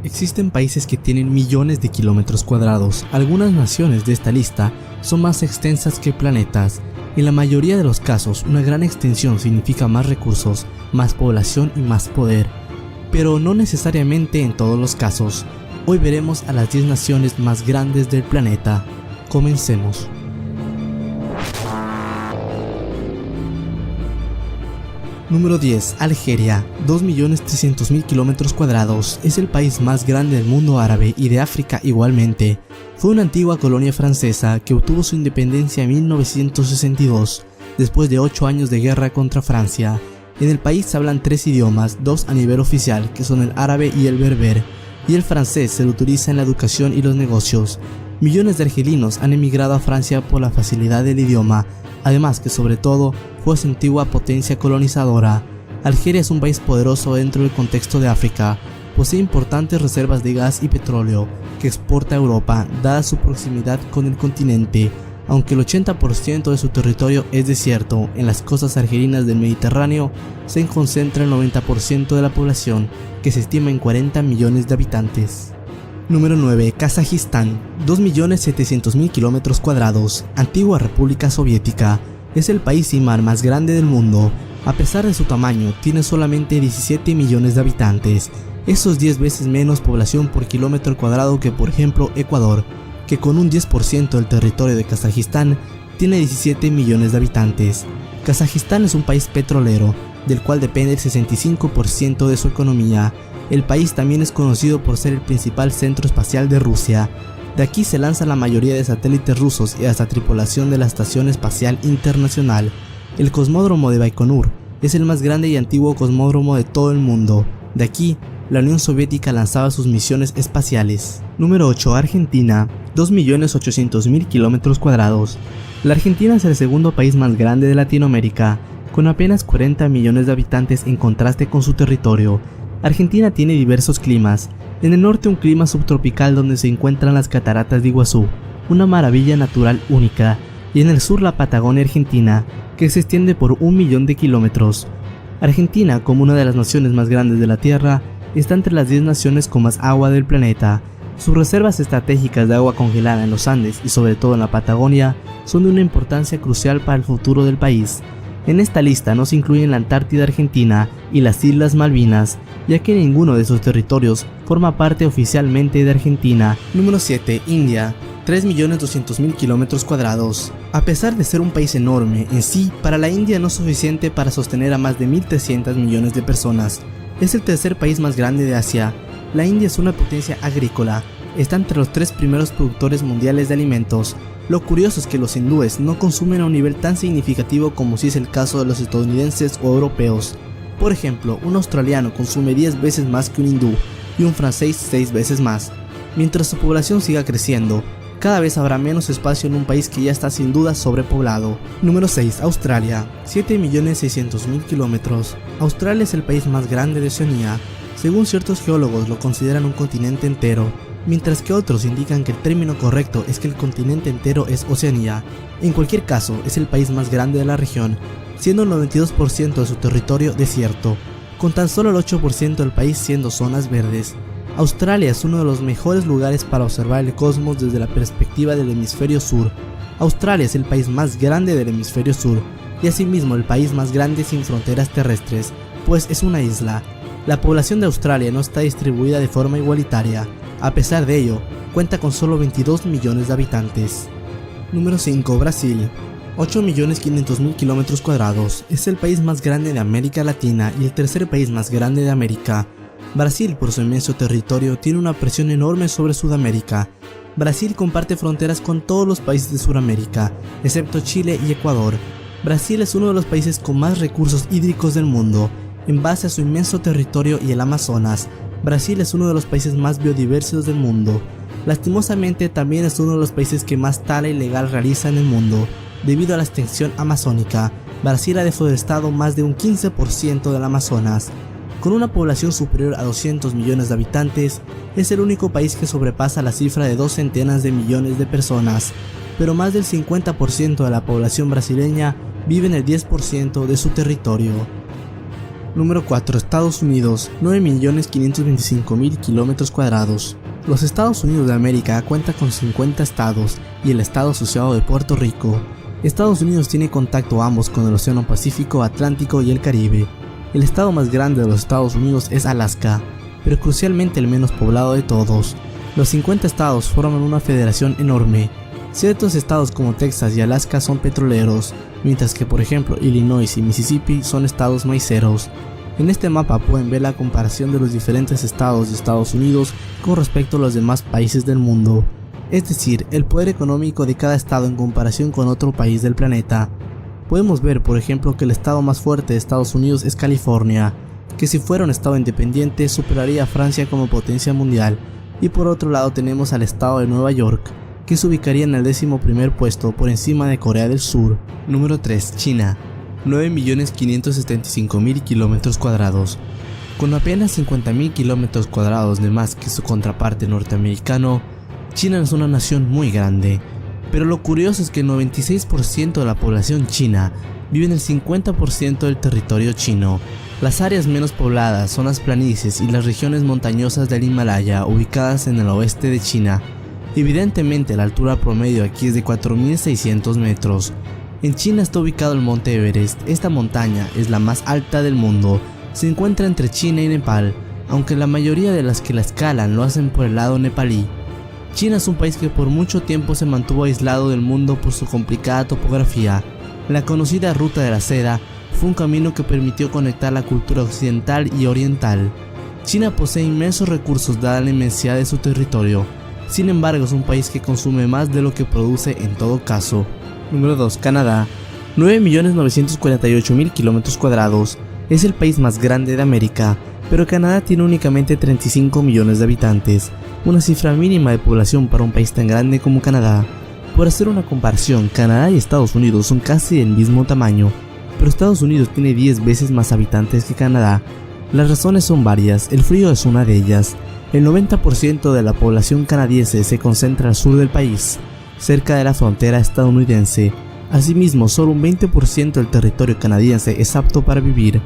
Existen países que tienen millones de kilómetros cuadrados. Algunas naciones de esta lista son más extensas que planetas. En la mayoría de los casos, una gran extensión significa más recursos, más población y más poder. Pero no necesariamente en todos los casos. Hoy veremos a las 10 naciones más grandes del planeta. Comencemos. Número 10. Algeria, 2.300.000 kilómetros cuadrados, es el país más grande del mundo árabe y de África igualmente. Fue una antigua colonia francesa que obtuvo su independencia en 1962, después de 8 años de guerra contra Francia. En el país se hablan 3 idiomas, 2 a nivel oficial, que son el árabe y el berber, y el francés se lo utiliza en la educación y los negocios. Millones de argelinos han emigrado a Francia por la facilidad del idioma, además que sobre todo fue su antigua potencia colonizadora. Algeria es un país poderoso dentro del contexto de África, posee importantes reservas de gas y petróleo que exporta a Europa dada su proximidad con el continente. Aunque el 80% de su territorio es desierto, en las costas argelinas del Mediterráneo se concentra el 90% de la población, que se estima en 40 millones de habitantes. Número 9. Kazajistán, 2.700.000 kilómetros cuadrados, antigua república soviética, es el país y mar más grande del mundo. A pesar de su tamaño, tiene solamente 17 millones de habitantes, eso es 10 veces menos población por kilómetro cuadrado que por ejemplo Ecuador, que con un 10% del territorio de Kazajistán tiene 17 millones de habitantes. Kazajistán es un país petrolero, del cual depende el 65% de su economía. El país también es conocido por ser el principal centro espacial de Rusia. De aquí se lanza la mayoría de satélites rusos y hasta tripulación de la Estación Espacial Internacional. El cosmódromo de Baikonur es el más grande y antiguo cosmódromo de todo el mundo. De aquí, la Unión Soviética lanzaba sus misiones espaciales. Número 8. Argentina, 2.800.000 kilómetros cuadrados. La Argentina es el segundo país más grande de Latinoamérica, con apenas 40 millones de habitantes en contraste con su territorio. Argentina tiene diversos climas. En el norte un clima subtropical donde se encuentran las cataratas de Iguazú, una maravilla natural única, y en el sur la Patagonia argentina, que se extiende por 1 millón de kilómetros. Argentina, como una de las naciones más grandes de la Tierra, está entre las 10 naciones con más agua del planeta. Sus reservas estratégicas de agua congelada en los Andes y sobre todo en la Patagonia son de una importancia crucial para el futuro del país. En esta lista no se incluyen la Antártida Argentina y las Islas Malvinas, ya que ninguno de sus territorios forma parte oficialmente de Argentina. Número 7. India, 3.200.000 kilómetros cuadrados. A pesar de ser un país enorme en sí, para la India no es suficiente para sostener a más de 1.300 millones de personas. Es el tercer país más grande de Asia. La India es una potencia agrícola, está entre los 3 primeros productores mundiales de alimentos. Lo curioso es que los hindúes no consumen a un nivel tan significativo como si es el caso de los estadounidenses o europeos. Por ejemplo, un australiano consume 10 veces más que un hindú y un francés 6 veces más. Mientras su población siga creciendo, cada vez habrá menos espacio en un país que ya está sin duda sobrepoblado. Número 6. Australia, 7.600.000 kilómetros. Australia es el país más grande de Oceanía. Según ciertos geólogos lo consideran un continente entero, mientras que otros indican que el término correcto es que el continente entero es Oceanía. En cualquier caso, es el país más grande de la región, siendo el 92% de su territorio desierto, con tan solo el 8% del país siendo zonas verdes. Australia es uno de los mejores lugares para observar el cosmos desde la perspectiva del hemisferio sur. Australia es el país más grande del hemisferio sur, y asimismo el país más grande sin fronteras terrestres, pues es una isla. La población de Australia no está distribuida de forma igualitaria. A pesar de ello, cuenta con solo 22 millones de habitantes. Número 5. Brasil, 8.500.000 kilómetros cuadrados. Es el país más grande de América Latina y el tercer país más grande de América. Brasil, por su inmenso territorio, tiene una presión enorme sobre Sudamérica. Brasil comparte fronteras con todos los países de Sudamérica, excepto Chile y Ecuador. Brasil es uno de los países con más recursos hídricos del mundo. En base a su inmenso territorio y el Amazonas, Brasil es uno de los países más biodiversos del mundo. Lastimosamente también es uno de los países que más tala ilegal realiza en el mundo. Debido a la extensión amazónica, Brasil ha deforestado más de un 15% del Amazonas. Con una población superior a 200 millones de habitantes, es el único país que sobrepasa la cifra de 2 centenas de millones de personas, pero más del 50% de la población brasileña vive en el 10% de su territorio. Número 4. Estados Unidos, 9.525.000 kilómetros cuadrados. Los Estados Unidos de América cuenta con 50 estados y el estado asociado de Puerto Rico. Estados Unidos tiene contacto ambos con el Océano Pacífico, Atlántico y el Caribe. El estado más grande de los Estados Unidos es Alaska, pero crucialmente el menos poblado de todos. Los 50 estados forman una federación enorme. Ciertos estados como Texas y Alaska son petroleros, mientras que por ejemplo Illinois y Mississippi son estados maiceros. En este mapa pueden ver la comparación de los diferentes estados de Estados Unidos con respecto a los demás países del mundo, es decir, el poder económico de cada estado en comparación con otro país del planeta. Podemos ver por ejemplo que el estado más fuerte de Estados Unidos es California, que si fuera un estado independiente superaría a Francia como potencia mundial, y por otro lado tenemos al estado de Nueva York, que se ubicaría en el 11º puesto por encima de Corea del Sur. Número 3. China, 9.575.000 kilómetros cuadrados. Con apenas 50.000 kilómetros cuadrados de más que su contraparte norteamericano, China es una nación muy grande, pero lo curioso es que el 96% de la población china vive en el 50% del territorio chino. Las áreas menos pobladas son las planicies y las regiones montañosas del Himalaya ubicadas en el oeste de China. Evidentemente la altura promedio aquí es de 4.600 metros. En China está ubicado el monte Everest. Esta montaña es la más alta del mundo. Se encuentra entre China y Nepal, aunque la mayoría de las que la escalan lo hacen por el lado nepalí. China es un país que por mucho tiempo se mantuvo aislado del mundo por su complicada topografía. La conocida Ruta de la Seda fue un camino que permitió conectar la cultura occidental y oriental. China posee inmensos recursos dada la inmensidad de su territorio. Sin embargo, es un país que consume más de lo que produce en todo caso. Número 2. Canadá, 9.948.000 kilómetros cuadrados. Es el país más grande de América, pero Canadá tiene únicamente 35 millones de habitantes, una cifra mínima de población para un país tan grande como Canadá. Por hacer una comparación, Canadá y Estados Unidos son casi del mismo tamaño, pero Estados Unidos tiene 10 veces más habitantes que Canadá. Las razones son varias, el frío es una de ellas. El 90% de la población canadiense se concentra al sur del país, cerca de la frontera estadounidense. Asimismo, solo un 20% del territorio canadiense es apto para vivir.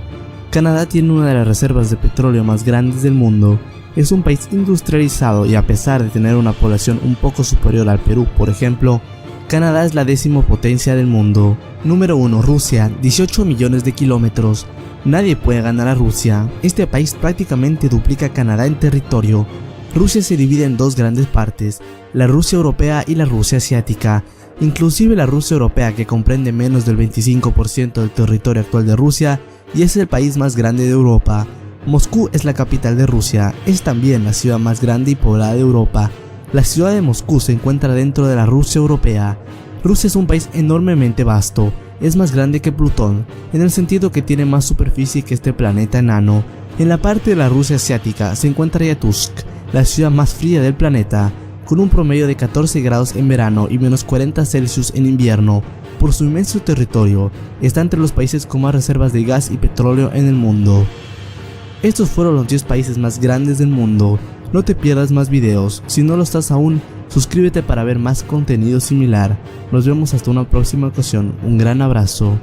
Canadá tiene una de las reservas de petróleo más grandes del mundo. Es un país industrializado y a pesar de tener una población un poco superior al Perú, por ejemplo, Canadá es la 10ª potencia del mundo. Número 1. Rusia, 18 millones de kilómetros. Nadie puede ganar a Rusia. Este país prácticamente duplica a Canadá en territorio. Rusia se divide en dos grandes partes, la Rusia europea y la Rusia asiática. Inclusive la Rusia europea, que comprende menos del 25% del territorio actual de Rusia y es el país más grande de Europa. Moscú es la capital de Rusia, es también la ciudad más grande y poblada de Europa. La ciudad de Moscú se encuentra dentro de la Rusia europea. Rusia es un país enormemente vasto, es más grande que Plutón, en el sentido que tiene más superficie que este planeta enano. En la parte de la Rusia asiática se encuentra Yakutsk, la ciudad más fría del planeta, con un promedio de 14 grados en verano y menos 40 Celsius en invierno. Por su inmenso territorio, está entre los países con más reservas de gas y petróleo en el mundo. Estos fueron los 10 países más grandes del mundo. No te pierdas más videos. Si no lo estás aún, suscríbete para ver más contenido similar. Nos vemos hasta una próxima ocasión. Un gran abrazo.